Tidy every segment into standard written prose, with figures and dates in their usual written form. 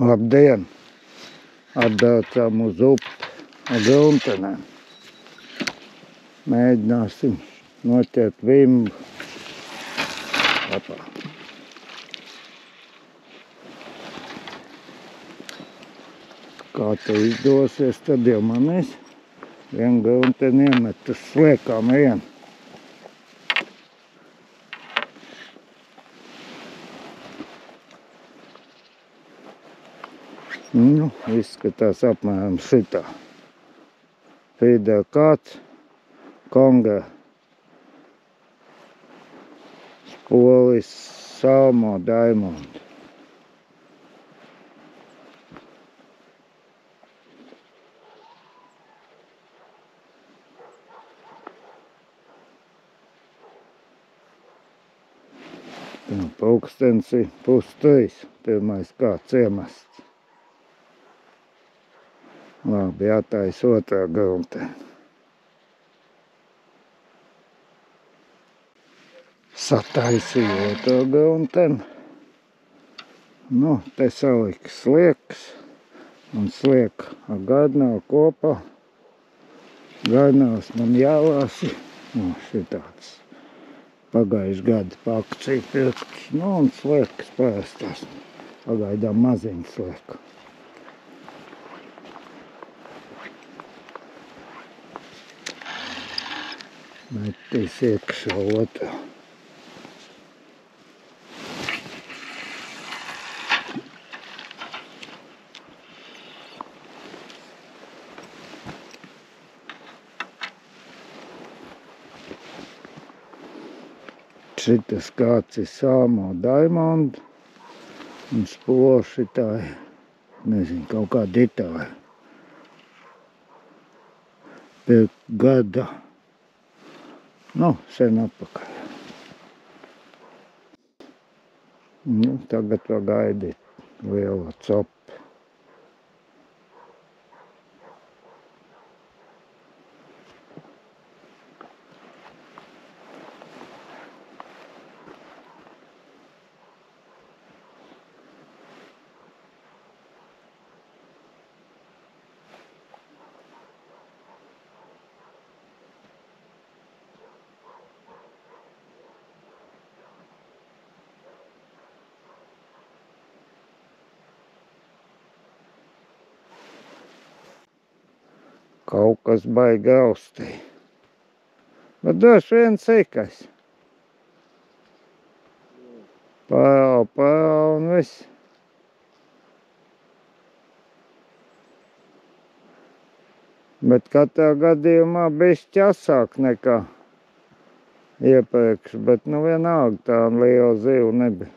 Labdien! Atbraucām uz upi Gruntenēm. Mēģināsim noķert vimbu. Apā. Kā te izdosies, tad jau manīs. Vienu grunteni iemet uz sliekām vienu. Nu, izskatās apmēram šitā. Feeder kāds, konga, spolis, salmo, diamond. Pulkstens ir 2:30, pirmais kāds iemests. Labi, jātais otrā gruntē. Sataisīju otro grunteni. Nu, te saliku sliekas un slieku ar gardnāvu kopā. Gardnāvs man jālāsi. Nu, šitāds pagājuši gada pakcīja pirkts. Nu, un sliekas parastās. Pagaidām maziņu slieku. Metīs iekšā otru. Šitas kāds ir salmo diamond un spola šitai, nezinu, kaut kāda itāļa. Pirkt gada. Nu, sen atpakaļ. Nu, tagad vēl gaidīt lielo copu. Kaut kas baigi austī. Bet droši vien sīkais. Pārā un viss. Bet katrā gadījumā bišķi asāk nekā iepriekš. Bet nu vienalga tā liela ziva nebija.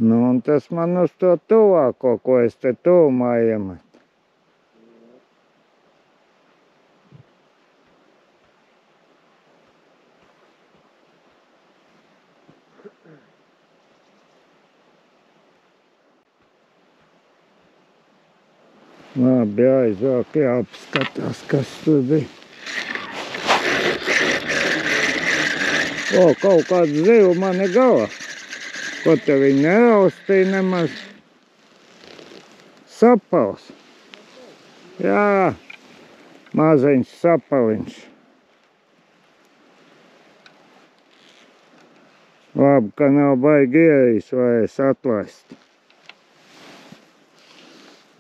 Nu, un tas man uz to tuvāko, ko es te tuvumā iemetu. Labi, aizvāk, jāapskatās, kas tur bija. O, kaut kāds zivu man ir galā. Ko te viņi neraustīja nemaz? Sapals. Jā, maziņš sapaliņš. Labi, ka nav baigi ierīs, varēs atlaist.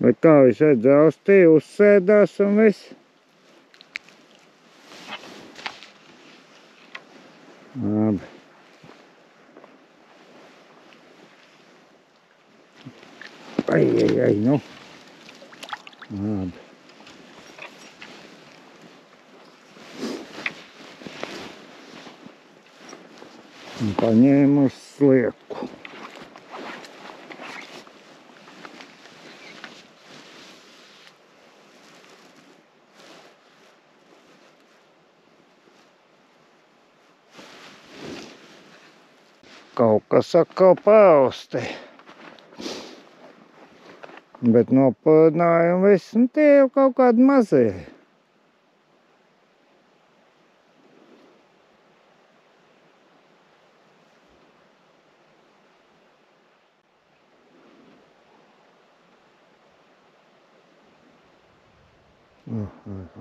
Bet kā viņš redz raustīja, uzsēdās un viss. Labi. Ai, nu. Labi. Un paņēmu uz slieku. Kaut kas atkal paaustē. Bet nopūdinājumi viss, nu tie jau kaut kādi mazie.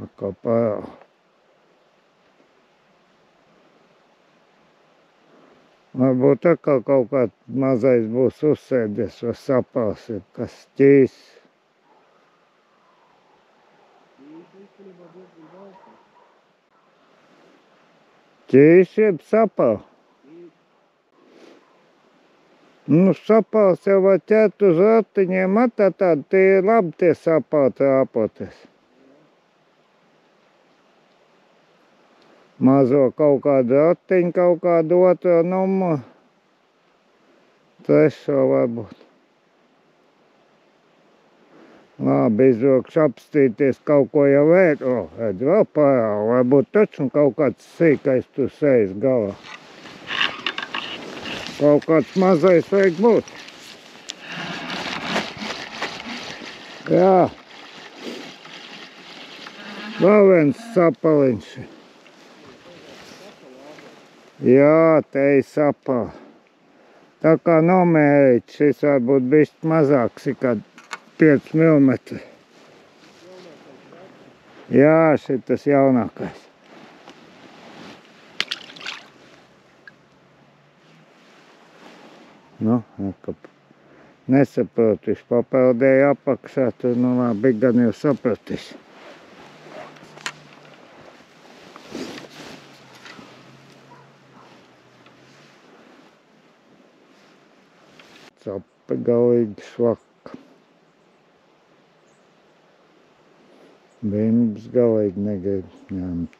Atkal pār. Varbūt atkal kaut kāds mazais būs uzsēdies vai sapās, ja kas ķīs. Ķīs jeb sapā? Nu, sapās jau var ķert uz ratiņiem, tādi tie labi tie sapāti rāpoties. Mazo kaut kādu ratiņu, kaut kādu otro numuru. Trešo varbūt. Labi, izvilkšu apstīties kaut ko jau vērt. O, redz, vēl parāli. Varbūt taču kaut kāds sīkais tur sejas galā. Kaut kāds mazais vajag būt. Jā. Vēl viens sapaliņš. Jā, te ir sapā. Tā kā nomērīt, šis varbūt bišķi mazāks, ir kā 5 mm. Jā, šitas jaunākais. Nu, nesaprotu, viņš papeldēja apakšā, tur nu labi, gan jau sapratīs. Capa galīgi švaka. Bimbs galīgi negrib ņemt.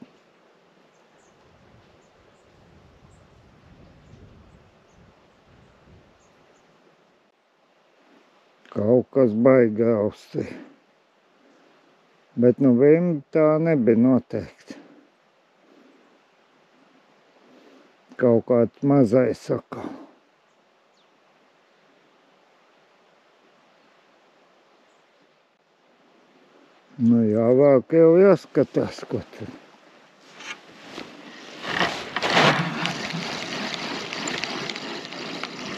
Kaut kas baigi austī. Bet nu bimbi tā nebija noteikti. Kaut kāds mazais saka. Nu jāvāk jau jāskatās, ko tur.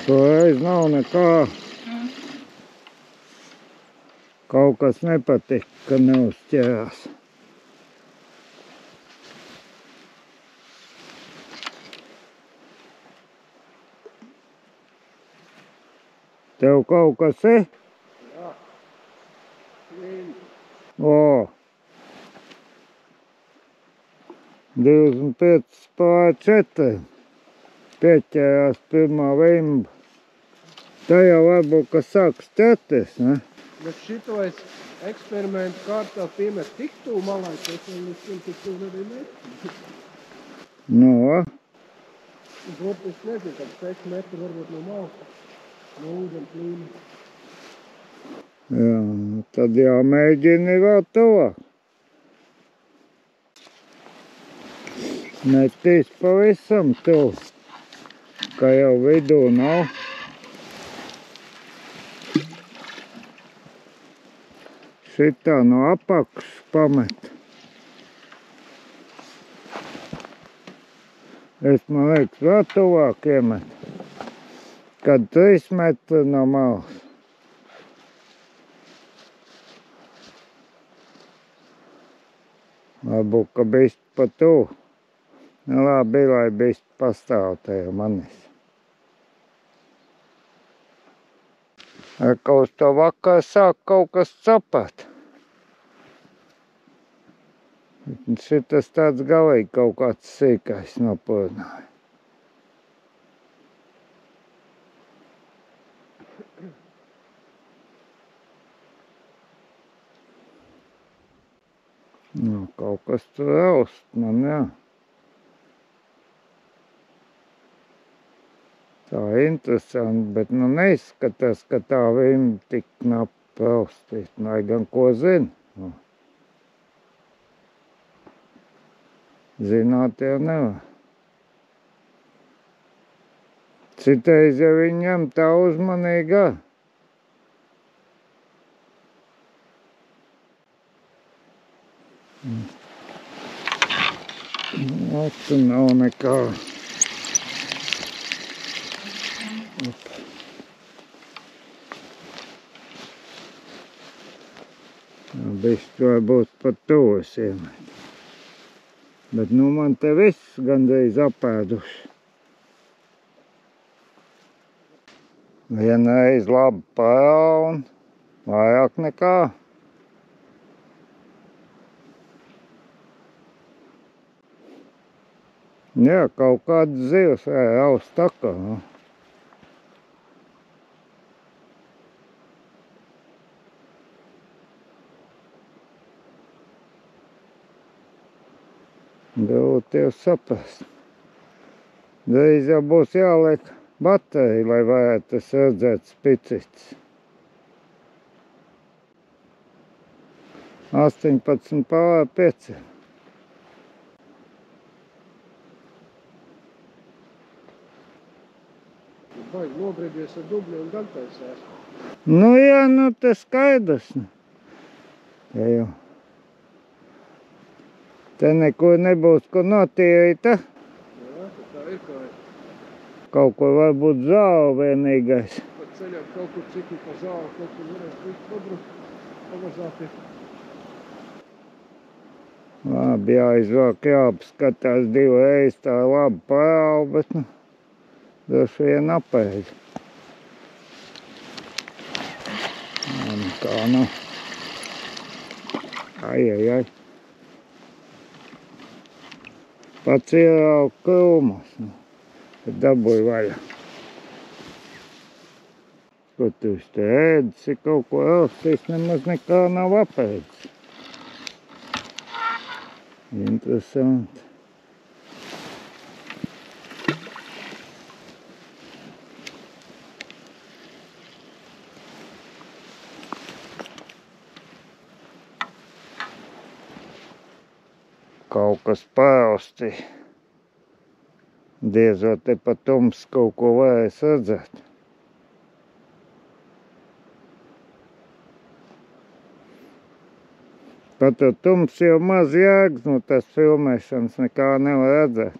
Šoreiz nav nekā. Kaut kas nepatika, ka neuzķērās. Tev kaut kas ir? Jā. O! 25 pār 4. Pieķērās pirmā vimba. Tā jau varbūt, ka sāks ķerties, ne? Bet šito es eksperimentu kārtā piemet tik tū malai, ka es vēl līdz tik tū nebiju met. No. Protams, es nezinu, kad 6 metri varbūt no malas. No ūdens līmeņa. Jā, tad jāmēģina vēl tuvāk. Metīs pavisam tuvu, ka jau vidū nav. Šitā no apakšas pamet. Es, man liekas, vēl tuvāk iemet. Kad 3 metri no malas. Varbūt, ka bišķi pa tuvu. Nu labi, lai bišķi pastāv tajā manis. Ka uz to vakar sāk kaut kas capāt. Šitas tāds galīgi kaut kāds sīkais nopūdināja. Nu, kaut kas tur raust man, jā. Tā interesanti, bet nu neizskatās, ka tā vimba tik knapi raustīt. Lai gan ko zina. Nu. Zināt jau nevar. Citreiz, ja viņi ņem tā uzmanīgā. Nu, tur nav nekā. Op. Bišķi varbūt pat tos iemet. Bet nu man te viss gandrīz apēduši. Vienreiz labi paun, vairāk nekā. Jā, kaut kāds zivs raust takā. Grūti jau saprast. Drīz jau būs jāliek baterija, lai varētu redzēt spicits. 18,5. Baigi nobriebies ar dubļu un gan taisās. Nu jā, nu tas skaidrs. Te jau. Te nekur nebūs, kur notīrīt, ta? Jā, tā ir kā ir. Kaut kur varbūt zāle vienīgais. Pat ceļā kaut kur cikli pa zāli, kaut kur varēs likt pabrukt, pamazāties. Labi, jāizvāk, jāapskatās 2 reizes, tā labi parāla, bet nu, droši vien apēd. Kā nu. Ai. Pats ierauga krūmus, nu, tad dabūja vaļā. Ko tu te ēdis, ir kaut ko raustījis, nemaz nekā nav apēdis. Interesanti. Kaut kas parausti. Diezot te pa tums kaut ko varēs redzēt. Pat tums jau maz jēgas, no tās filmēšanas nekā nevar redzēt.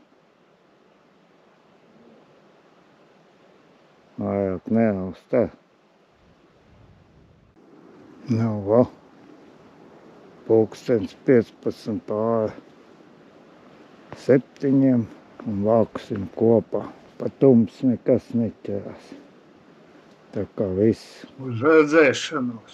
Vairāk neraust tā. Nu, va. Pulkstens 15:07 un vāksim kopā. Pa tums nekas neķerās. Tā kā viss uz redzēšanos.